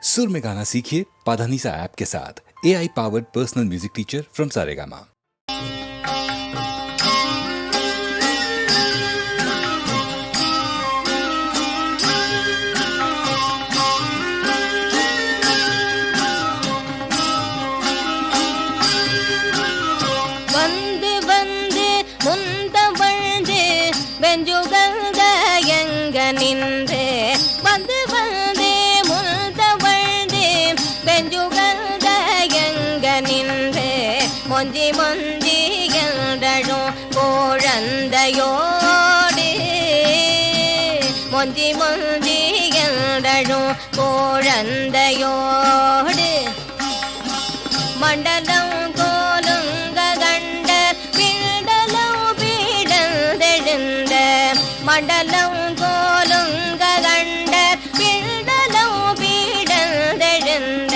सुर में गाना सीखिए पाधानीसा ऐप के साथ। AI powered personal music teacher from Saregama. வந்து வந்து முந்த வந்து வெஞ்சுகந்த எங்க நின்று வந்து வந்து முந்த வந்து வெஞ்சுகந்த எங்க நின்று மொஞ்சி மொஞ்சி என்றழும் கோழந்தையோடு மொஞ்சி மொஞ்சி என்றழும் கோழந்தையோடு மண்டலம் கோலுங்க கண்ட பீடலம் பீடந்தெழுந்த மண்டலம் கோலுங்க கண்ட பீடலம் பீடந்தெழுந்த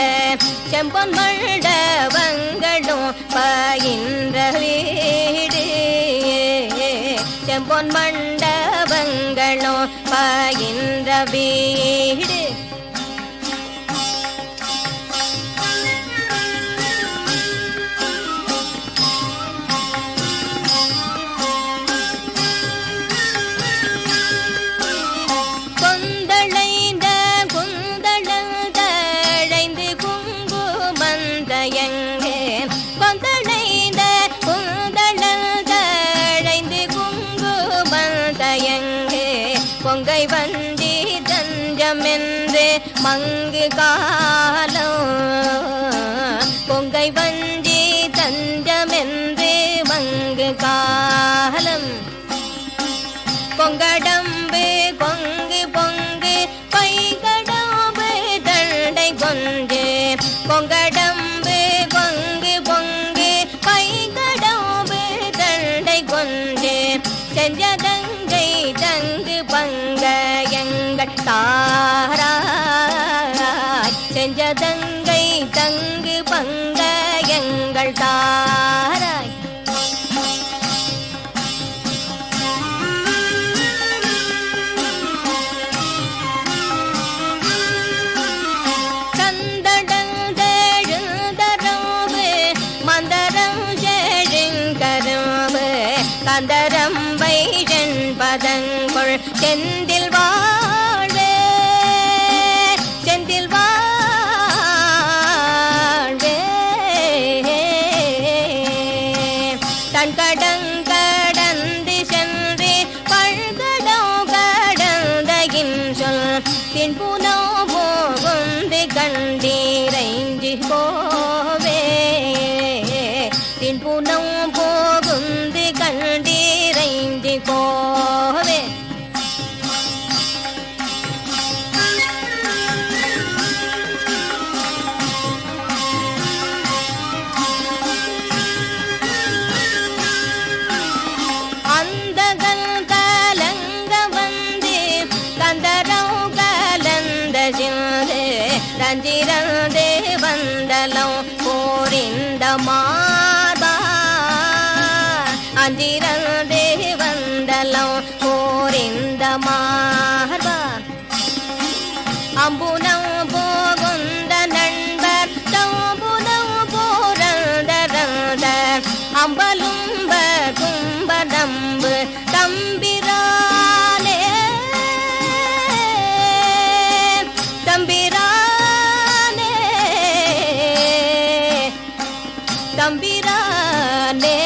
செம்பொன் மண்டபங்களும் பயின்ற வீடு செம்பொன் மண்டபங்களும் பயின்ற வீடு பொங்கை வந்தி தஞ்சமென்று மங்கு காலம் பொங்கை வந்தி தஞ்சமென்று மங்கு காலம் பொங்கடம்பு பொங்கு பொங்கு பைகடம்பு தண்டை கொஞ்சு பொங்கடம்பு பொங்கு பொங்கு பைகடம்பு தண்டை கொஞ்சு செஞ்சதங்கை தங்கு பங்க எங்கள் தாராய் செஞ்சதங்கை தங்கு பங்க எங்கள் தாராய் சந்தடந்தெழுந்தரவு மந்தரம் செழுங்கரவு கந்தரம்பை பதங்கொள் செந்தில் வாழ்வே செந்தில் வாழ்வே தன் கடங்கடந்து சென்று பழ்கடம் கடந்தகின் சொல் பின்புனோ போகுந்து கண்டீரைஞ்சி போவே பின்புனோ போகுந்து கண்டீரைஞ்சி போவே அந்தகல் கலங்க வந்து கந்தரம் கலந்த சிந்து ரஞ்சிரந்தே வந்தலம் போரிந்த மாதா அஞ்சிரந்தே வந்தலம் போரிந்த மார்பா அம்புனம் போகுந்த நண்பர் தம்புனம் போரந்த அம்பலும்ப கும்பதம்பு தம்பிரானே தம்பிரானே தம்பிரானே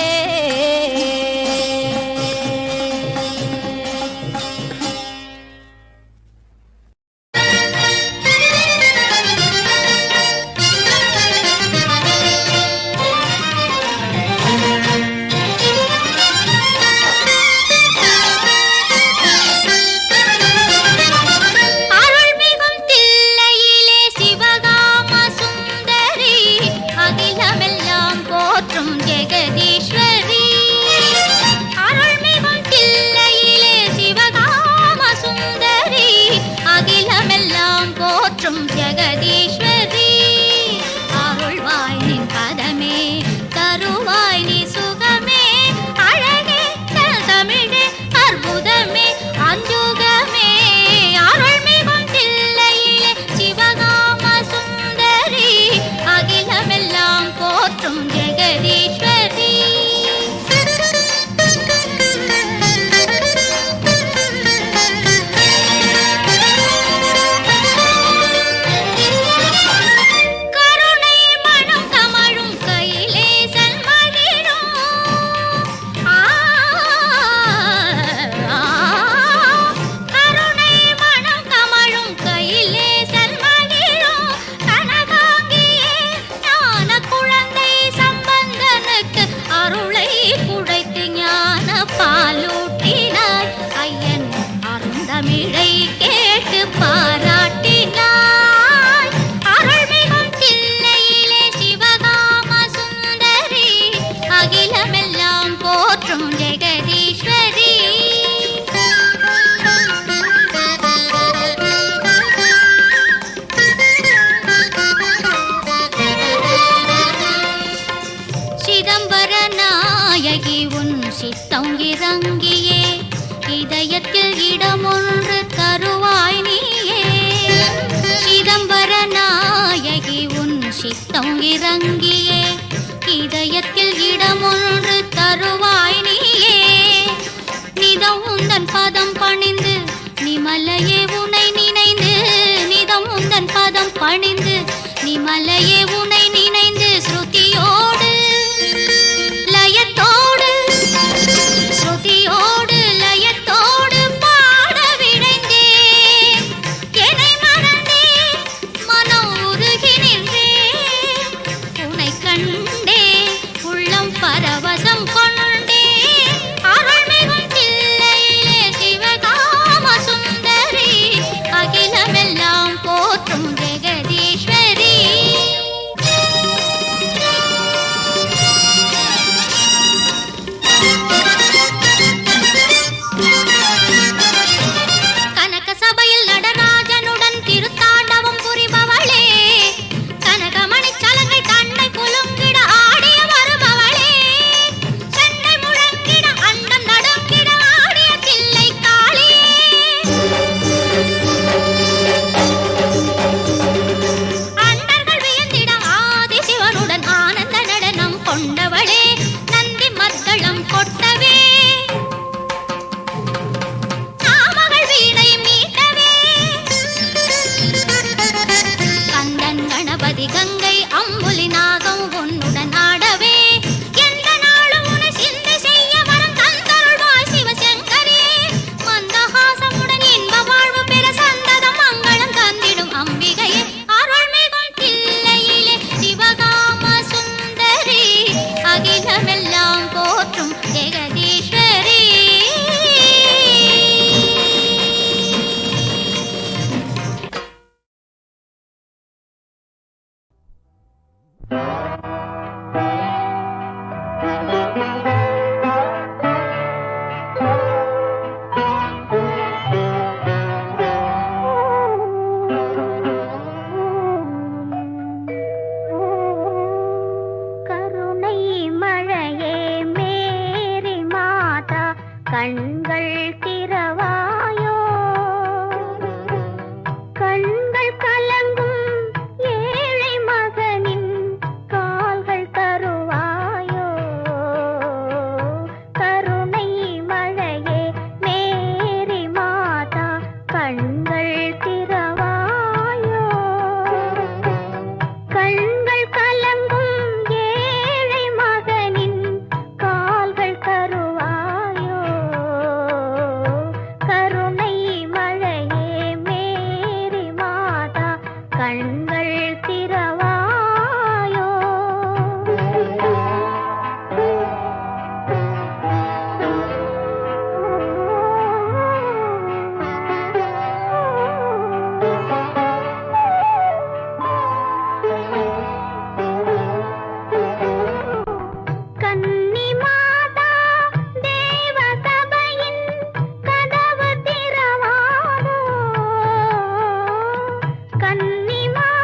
இறங்கியே இதயத்தில் இடமொன்று தருவாய் நீயே. சிதம்பர நாயகி உன் சித்தம் இறங்கியே இதயத்தில் இடமொன்று தருவாய் நீயே. நிதம் உந்தன் பதம் பணிந்து நிமலையே உனை நினைந்து, நிதம் உந்தன் பதம் பணிந்து நிமலையே உனை நினைந்து, ஸ்ருதியோடு லயத்தோடு ஸ்ருதியோடு லயத்தோடு பாட விழைந்தே. என்னை மறந்தே மனம் உருகி நின்றே, உனை கண்டே உள்ளம் பரவசம் கொண்டே. அருள்மிகும் தில்லையிலே சிவகாம சுந்தரி, அகிலமெல்லாம் போற்றும் ஜெகதீஸ்வரி. கனக சபையில் நடராஜனுடன் திருத்தாண்டவம் புரிபவளே, கனகமணி சலங்கை தன்னை குலுங்கிட ஆடிய வருபவளே, சென்னை முழங்கிட அண்டம் நடுங்கிட ஆடிய தில்லை காளியே. அண்டர்கள் வியந்திட ஆதி சிவனுடன் ஆனந்த நடனம் கொண்டவளே, நந்தி மத்தளம் கொட்டவே நாமகள் வீணை மீட்டவே. கந்தன் கணபதி கங்கை அம்புலி நாகம் உன்னுடன் ஆடவே, எந்த நாளும் உனை சிந்தை செய்ய வரம் தந்தருள்வாய் சிவசங்கரே. மந்தஹாசமுடன் இன்ப வாழ்வு பெற சந்ததம் மங்களம் தந்திடும் அம்பிகையே, அருள்மிகும் தில்லையிலே சிவகாம சுந்தரி, அகிலமெல்லாம் போற்றும் ஜெகதீஸ்வரி. கருணை மழையே மேரி மாதா, கண்கள் திறவாயோ. கண்கள் கலங்கும் ஏழை மகனின் கால்கள் தருவாயோ. கருணை மழையே மேரி மாதா, கண்கள் திறவாயோ. கண்கள் கலங்கும் ஏழை மகனின் கால்கள் தருவாயோ. கருணை மழையே மேரி மாதா, கண்கள் திறவாயோ. கன்னி மாதா தேவ சபையின் கதவு திறவாதோ. கன்னி மாதா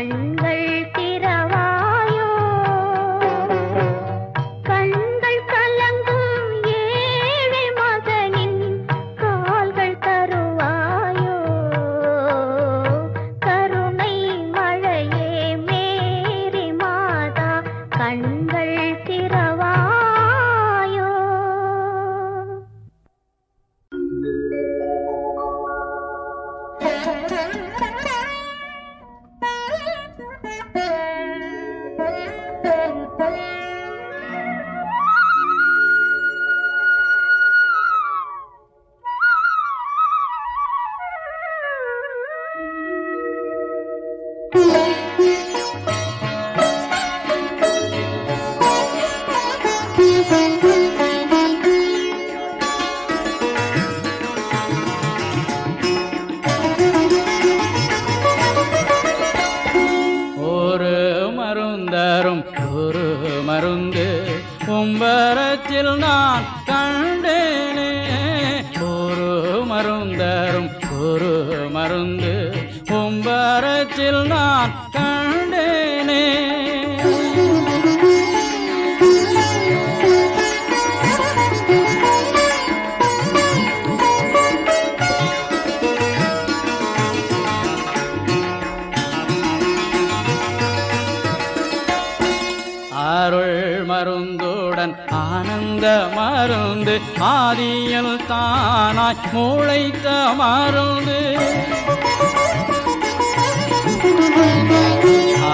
கண்கள் திறவாயோ கண்கள் கலங்கும் ஏழை மகனின் கால்கள் தருவாயோ கருணை மழையே மேரி மாதா கண்கள் திறவாயோ. ஒரு மருந்தரும் ஒரு மருந்து கும்பரத்தில் நான் கண்டேனே. ஒரு மருந்தரும் ஒரு மருந்து கும்பரத்தில் நான் கண்டேனே. அருள் மருந்துடன் ஆனந்த மருந்து ஆதியில் தானாய் முளைத்த மருந்து.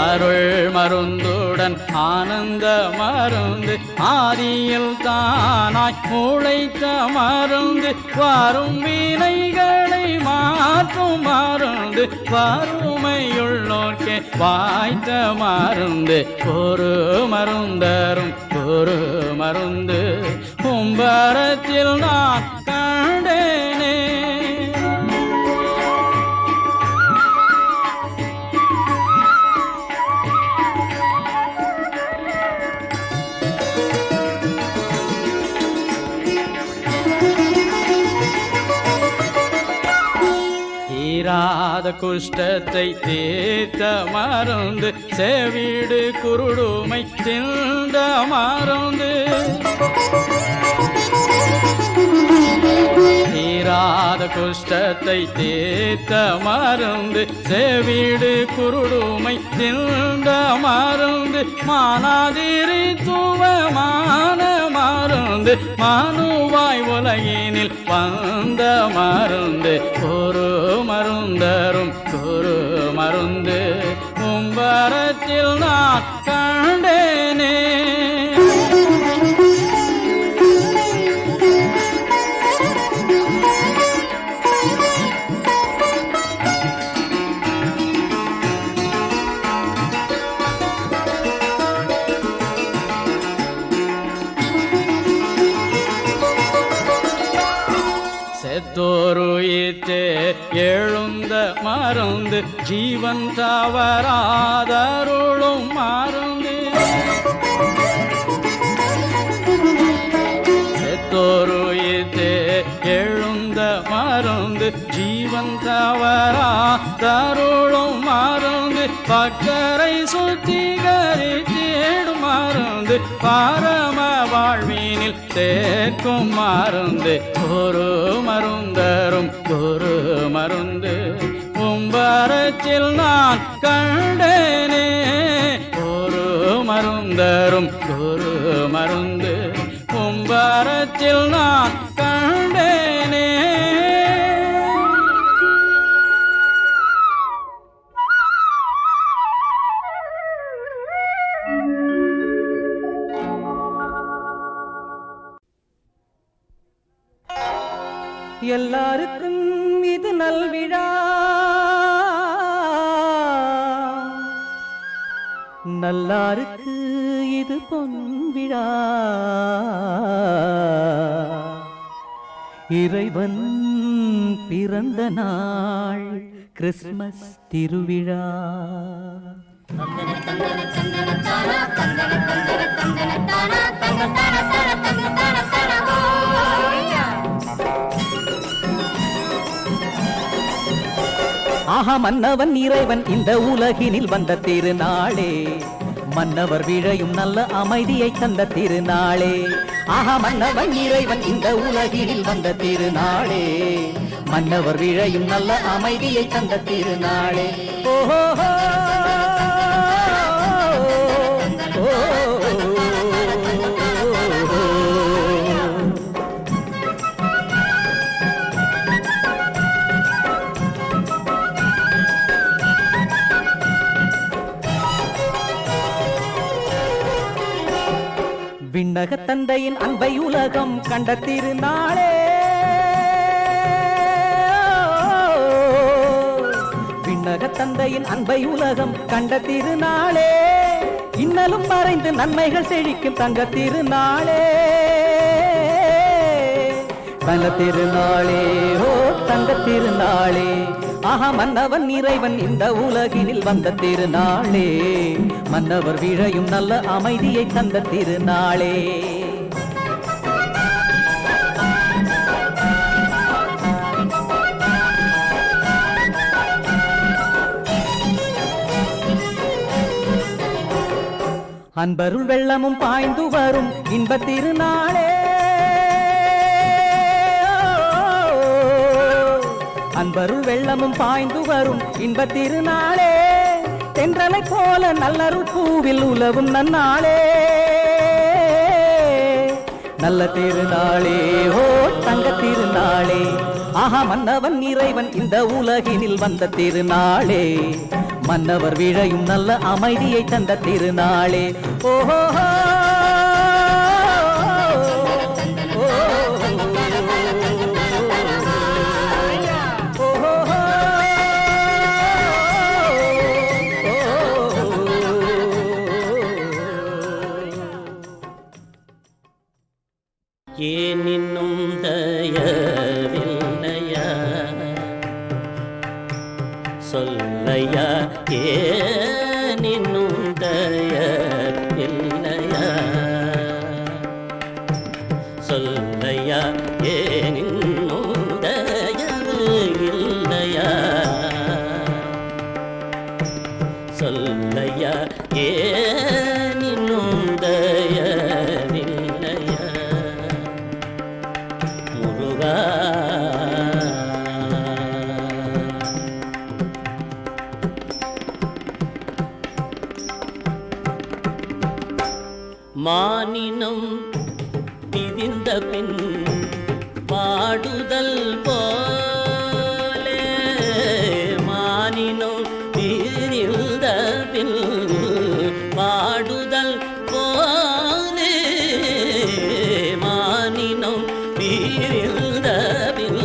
அருள் மருந்துடன் ஆனந்த மருந்து ஆதியில் தானாய் முளைத்த மருந்து. வரும் வினைகளை மாற்றும் மருந்து வறுமையுள்ளோர்க்கே வாய்த்த மருந்து. ஒரு மருந்தரும் ஒரு மருந்து கும்பரத்தில் நான் கண்டேனே. தீராத குஷ்டத்தை தீர்த்த மருந்து செவிடு குருடுமை திண்ட மருந்து. தீராத குஷ்டத்தை தீர்த்த மருந்து செவிடு குருடுமை திண்ட மருந்து. மானாதிரி துவமான மருந்து மனுவாய் உலகினில் வந்த மருந்து. ஒரு மருந்தரும் ஒரு மருந்து கும்பரத்தில் நான் கண்டேனே. செத்தோருயிற்றே எழுந்த மருந்து ஜீவன் தவறாதருளும் மருந்து. செத்தோருயிற்றே எழுந்த மருந்து ஜீவன் தவறாதருளும் மருந்து. பக்கரை சுத்திகரித்திடும் மருந்து பரம வாழ்வினில் சேர்க்கும் மருந்து. ஒரு மருந்தரும் ஒரு மருந்து கும்பரத்தில் நான் கண்டேனே. ஒரு மருந்தரும் ஒரு மருந்து கும்பரத்தில் நான் கண்டேனே. எல்லாருக்கும் இது நல்விழா, நல்லாருக்கு இது பொன்விழா. இறைவன் பிறந்த நாள் கிறிஸ்மஸ் திருவிழா. ஆஹா மன்னவன் இறைவன் இந்த உலகினில் வந்த திருநாளே, மன்னவர் விழையும் நல்ல அமைதியை தந்த திருநாளே. ஆஹா மன்னவன் இறைவன் இந்த உலகினில் வந்த திருநாளே, மன்னவர் விழையும் நல்ல அமைதியை தந்த திருநாளே. ஓஹோ விண்ணக தந்தையின் அன்பை உலகம் கண்ட திருநாளே, விண்ணக தந்தையின் அன்பை உலகம் கண்ட திருநாளே, இன்னலும் மறைந்து நன்மைகள் செழிக்கும் தங்க திருநாளே, தங்க திருநாளே, ஓ தங்க திருநாளே. ஆஹா மன்னவன் இறைவன் இந்த உலகினில் வந்த திருநாளே, மன்னவர் விழையும் நல்ல அமைதியை தந்த திருநாளே. அன்பருள் வெள்ளமும் பாய்ந்து வரும் இன்ப திருநாளே, அன்பருள் வெள்ளமும் பாய்ந்து வரும் இன்ப திருநாளே, தென்றலை போல நல்லருள் பூவில் உலவும் நன்னாளே, நல்ல திருநாளே, ஓ தங்க திருநாளே. ஆஹா மன்னவன் இறைவன் இந்த உலகினில் வந்த திருநாளே, மன்னவர் விழையும் நல்ல அமைதியை தந்த திருநாளே. ஓஹோ ஏன் இன்னும் தயவில்லையா சொல்லையா, ஏன் இன்னும் தயவில்லையா சொல்லையா, ஏன் இன்னும் தயவில்லையா சொல்லையா, ஏன் இன்னும் தயவில்லையா முருகா. மானினம் பிரிந்த பின் பாடுதல் போலே, மானினம் பிரிந்த பின் பாடுதல் போலே, மானினம் பிரிந்த பின்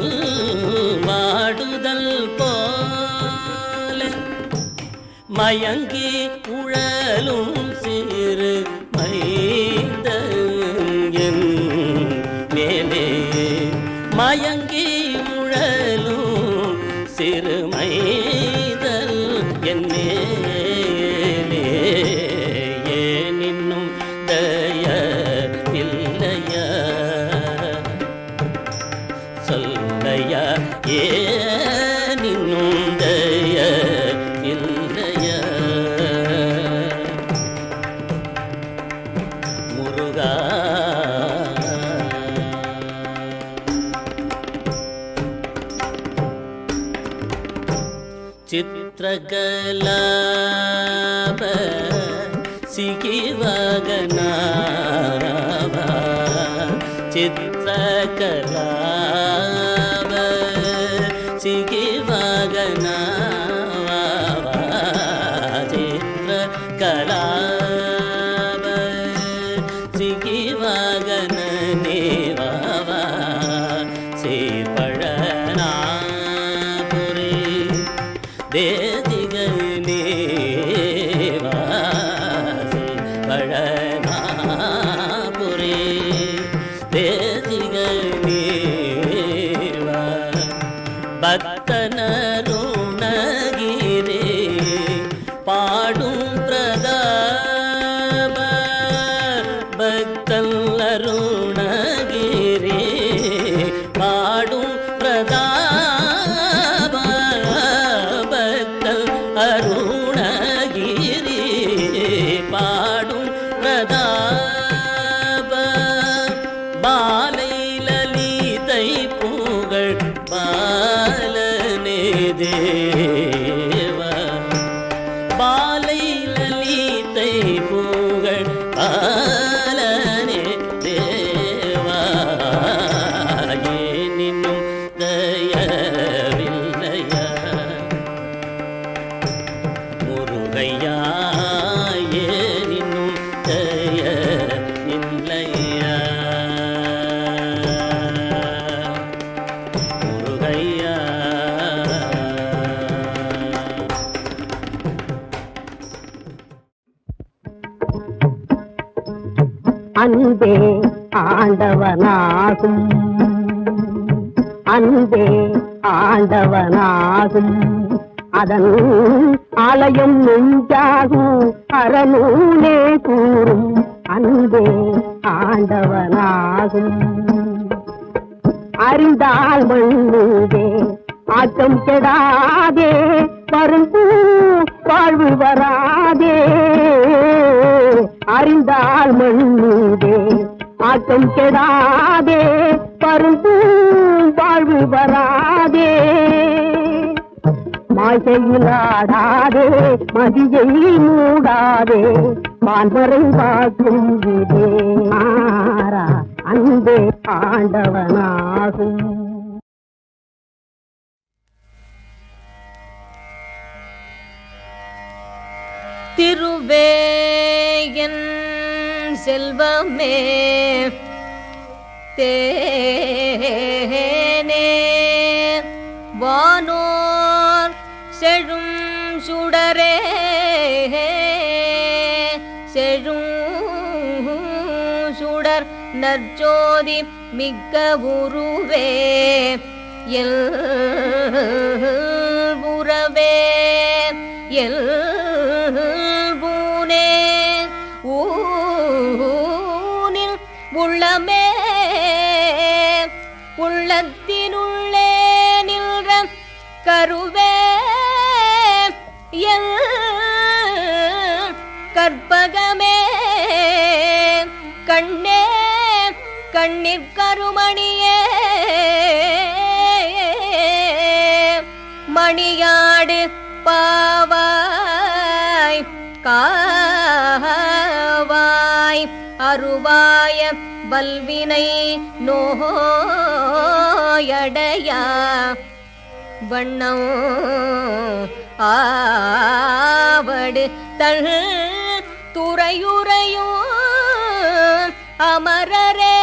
பாடுதல் போலே, மயங்கி உழலும் சிறு மைந்தன் மேலே, மயங்கி உழலும் சிறு மைதல் என் மேலே, ஏன் இன்னும் தயவில்லையா சொல்லையா, ஏன் இன்னும் தயவில்லையா முருகா. சித்திரகலாப சிகிவகனாவ, சித்திரகலாப சிகிவகனாவ, சித்திரகலாப சிகிவகனேவ, சீர்பழனாபுரி தேதிகனேவ, சீர்பழனாபுரி தேதிகனேவ, பக்தனருணகிரே பாடும் பிரதாப, பக்தன் அருணகிரே பாடும் பிரதாப, பதாப பாலை லலிதை புகழ் பாலனே தேவ பாலை லலிதை புகழ் பாலனே தேவா ஏனினும் தயவில்லையா முருகையா ஏனினும் தயவில்லையா முருகையா அன்பே ஆண்டவனாகும் அன்பே ஆண்டவனாகும் அதன் ஆலயம் நெஞ்சாகும் அறநூலே கூறும் அன்பே ஆண்டவனாகும் அறிந்தால் மண்ணுதே ஆக்கம் கெடாதே பருந்து வாழ்வு வராதே அறிந்தால் மண்ணுதே ஆக்கம் கெடாதே பருந்து வாழ்வு வராதே மாசையிலாடாதே மதியை மூடாதே மான்மறை வாக்கும் இதே ஆரா அன்பே ஆண்டவனாகும் திருவேயன் செல்வமே தேனே வானோர் செழும் சுடரே செழும் சுடர் நற்ஜோதி மிக்க உருவே எல் புறவே எல் பூனே ஊனில் உள்ளமே உள்ளத்தினுள்ளே நின்ற கருவே எல் கற்பகமே கண்ணே கண்ணிற் கருமணியே மணியாடு பாவாய் காவாய் அருவாய வல்வினை நோயடையா வண்ணம் ஆவடு தள் துறையுறையும் அமரரே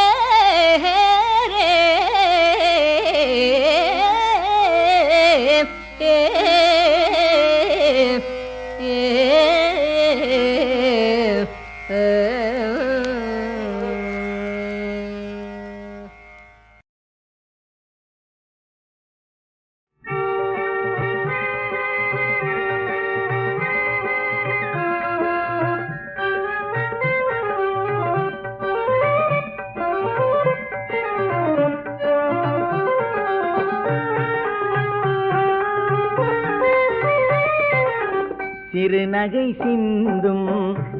சிறுநகை சிந்தும்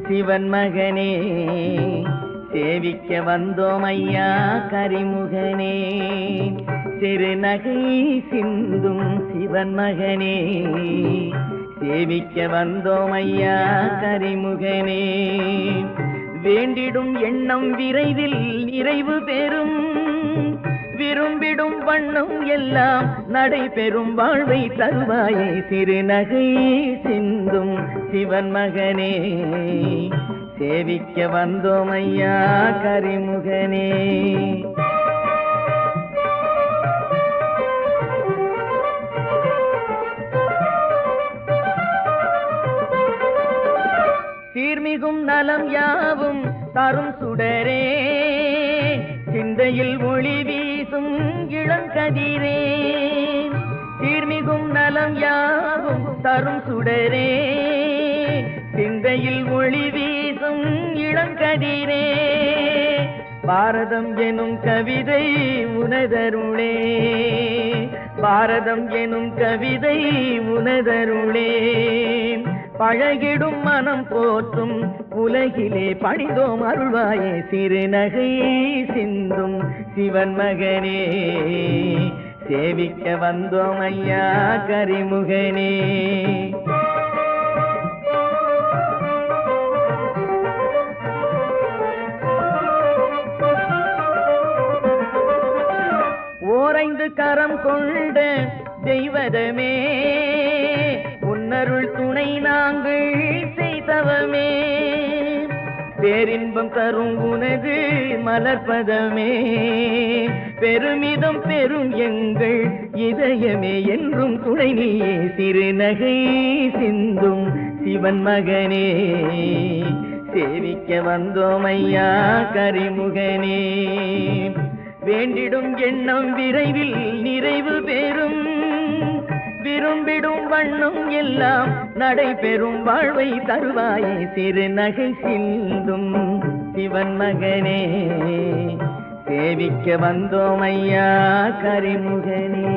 சிவன் மகனே சேவிக்க வந்தோம் ஐயா கரிமுகனே சிறுநகை சிந்தும் சிவன் மகனே சேவிக்க வந்தோம் ஐயா கரிமுகனே வேண்டிடும் எண்ணம் விரைவில் நிறைவு பெறும் விரும்பிடும் வண்ணம் எல்லாம் நடைபெறும் வாழ்வை தருவாயே சிறுநகை சிந்தும் சிவன் மகனே சேவிக்க வந்தோம் ஐயா கரிமுகனே சீர்மிகும் நலம் யாவும் தரும் சுடரே சிந்தையில் ஒளி வீசும் இளங்கதிரே சீர்மிகும் நலம் யாவும் தரும் சுடரே சிந்தையில் ஒளி வீசும் இளங்கதிரே பாரதம் எனும் கவிதை உனதருளே பாரதம் எனும் கவிதை உனதருளே பழகிடும் மனம் போற்றும் உலகிலே பணிந்தோம் அருள்வாயே சிறுநகை சிந்தும் சிவன் மகனே சேவிக்க வந்தோம் ஐயா கரிமுகனே. ஓரைந்து கரம் கொண்ட தெய்வதமே உன்னருள் துணை நாங்கள் செய்தவமே பேரின்பம் தரும் உனது மலர்பதமே பெருமிதம் பெரும் எங்கள் இதயமே என்றும் துணை நீயே சிறுநகை சிந்தும் சிவன் மகனே சேவிக்க வந்தோம் ஐயா கரிமுகனே. வேண்டிடும் எண்ணம் விரைவில் நிறைவு பெறும் விரும்பிடும் வண்ணம் எல்லாம் நடைபெறும் வாழ்வை தருவாயே சிறுநகை சிந்தும் சிவன் மகனே சேவிக்க வந்தோம் ஐயா கரிமுகனே.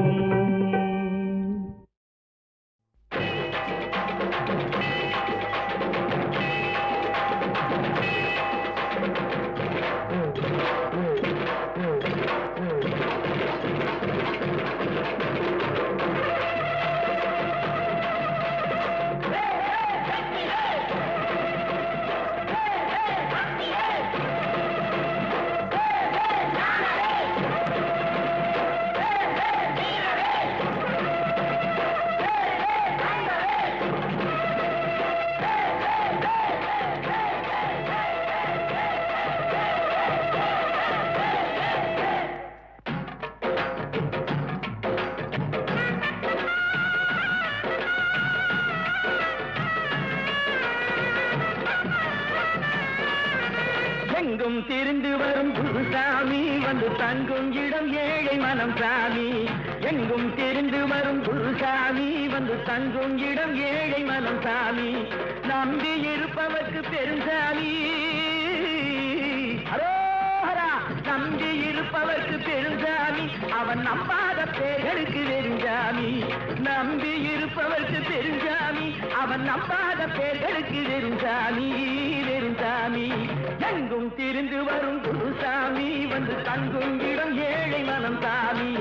எங்கும் திரிந்து வரும் குருசாமி வந்து தங்கும் இடம் ஏழை மனம் சாமி எங்கும் திரிந்து வரும் குருசாமி வந்து தங்கும் இடம் ஏழை மனம் சாமி நம்பி இருப்பவர்க்கு பெருசாமி நம்பி இருப்பவர்க்கு பெருஞ்சாமி அவன் நம்பாத பேர்களுக்கு வெறுஞ்சாமி நம்பி இருப்பவர்க்கு பெருஞ்சாமி அவன் நம்பாத பேர்களுக்கு வெறுஞ்சாமி வெறுஞ்சாமி எங்கும் திரிந்து வரும் குருசாமி வந்து தங்கும் இடம் ஏழை மனம் சாமி